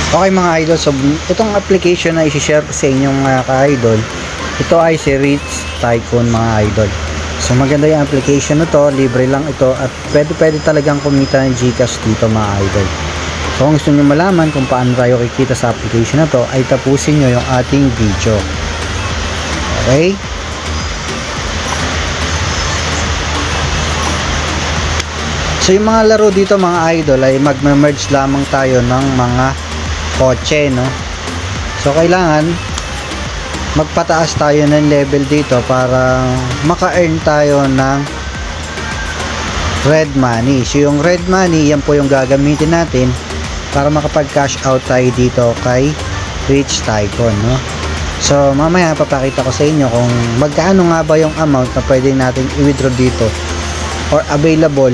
Okay mga idol, so itong application na i-share ko sa inyong mga ka-idol, ito ay si Rich Tycoon mga idol. So maganda yung application na to, libre lang ito at pwede talagang kumita ng GCash dito mga idol. So kung gusto nyo malaman kung paano tayo kikita sa application na to, ay tapusin nyo yung ating video. Okay? So yung mga laro dito mga idol ay magme-merge lamang tayo ng mga kotse, no? So kailangan magpataas tayo ng level dito para maka-earn tayo ng red money. So yung red money, yan po yung gagamitin natin para makapag-cash out tayo dito kay Rich Tycoon, no? So mamaya papakita ko sa inyo kung magkano nga ba yung amount na pwede natin i-withdraw dito or available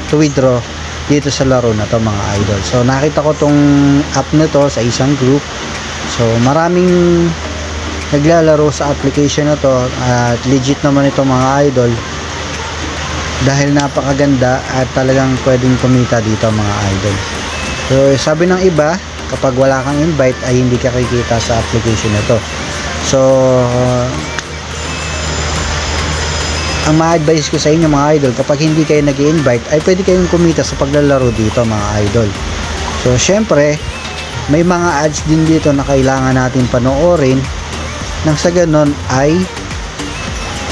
to withdraw dito sa laro na to mga idol. So nakita ko tong app na to sa isang group. So maraming naglalaro sa application na to at legit naman ito mga idol dahil napakaganda at talagang pwedeng kumita dito mga idol. So sabi ng iba, kapag wala kang invite ay hindi ka kikita sa application na to. So ang ma-advise ko sa inyo mga idol, kapag hindi kayo nag-i-invite ay pwede kayong kumita sa paglalaro dito mga idol. So syempre may mga ads din dito na kailangan natin panoorin nang sa ganon ay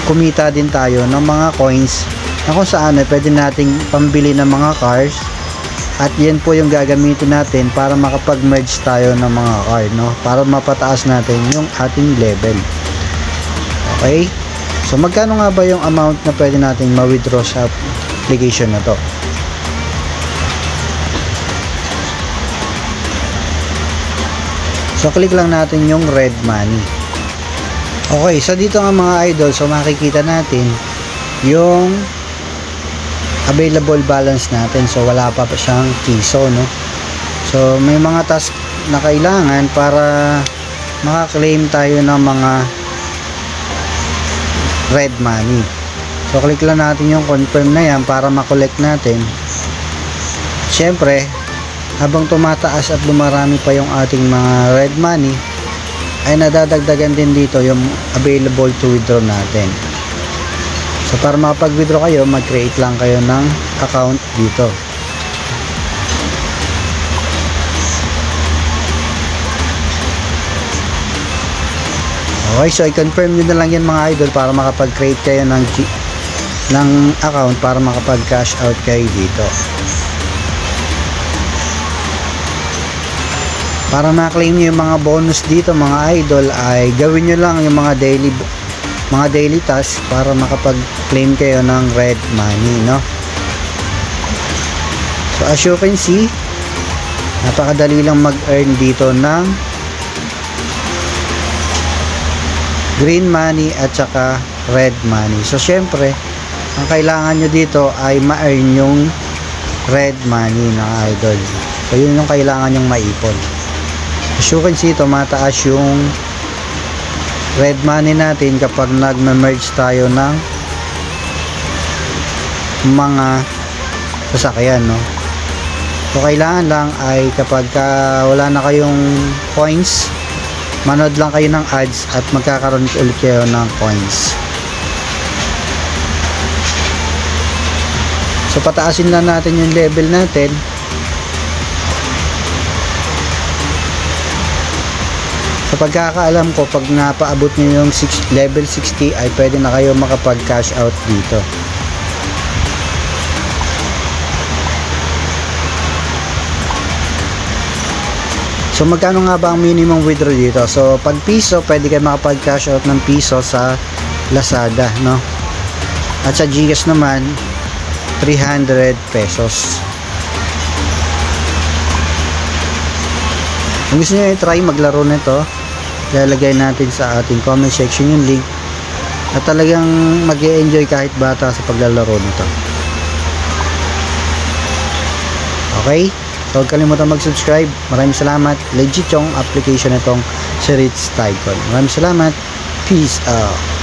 kumita din tayo ng mga coins na kung saan ay pwede nating pambili ng mga cars at yan po yung gagamitin natin para makapag-merge tayo ng mga car, no? Para mapataas natin yung ating level. Okay? So magkano nga ba yung amount na pwede nating ma-withdraw sa application na to? So click lang natin yung red money. Okay, so dito nga mga idol, so makikita natin yung available balance natin. So wala pa siyang piso, no? So may mga task na kailangan para makaklaim tayo ng mga red money. So click lang natin yung confirm na yan para makollect natin. Syempre habang tumataas at lumarami pa yung ating mga red money ay nadadagdagan din dito yung available to withdraw natin. So para makapag-withdraw kayo, mag-create lang kayo ng account dito. Okay, so i-confirm nyo na lang yan mga idol para makapag-create kayo ng account para makapag-cash out kayo dito. Para ma-claim nyo yung mga bonus dito mga idol ay gawin nyo lang yung mga daily tasks para makapag-claim kayo ng red money, no? So as you can see, napakadali lang mag-earn dito ng green money at saka red money. So syempre ang kailangan nyo dito ay ma-earn yung red money na idol. So yun yung kailangan nyong maipon. As you can see, tumataas yung red money natin kapag nagme-merge tayo ng mga sasakyan, no? So kailangan lang ay kapag wala na kayong coins, manood lang kayo ng ads at magkakaroon ulit kayo ng coins. So pataasin lang natin yung level natin. Sa pagkakaalam ko, pag napaabot nyo yung level 60 ay pwede na kayo makapag cash out dito. So magkano nga ba ang minimum withdraw dito? So pag piso, pwede kayo makapag-cash out ng piso sa Lazada, no? At sa GCash naman, 300 pesos. Kung gusto nyo i-try maglaro nito, lalagay natin sa ating comment section yung link. At talagang mag-e-enjoy kahit bata sa paglalaro nito. Okay? So huwag kalimutan mag-subscribe. Maraming salamat. Legit yung application na itong si Rich Tycoon. Maraming salamat. Peace out.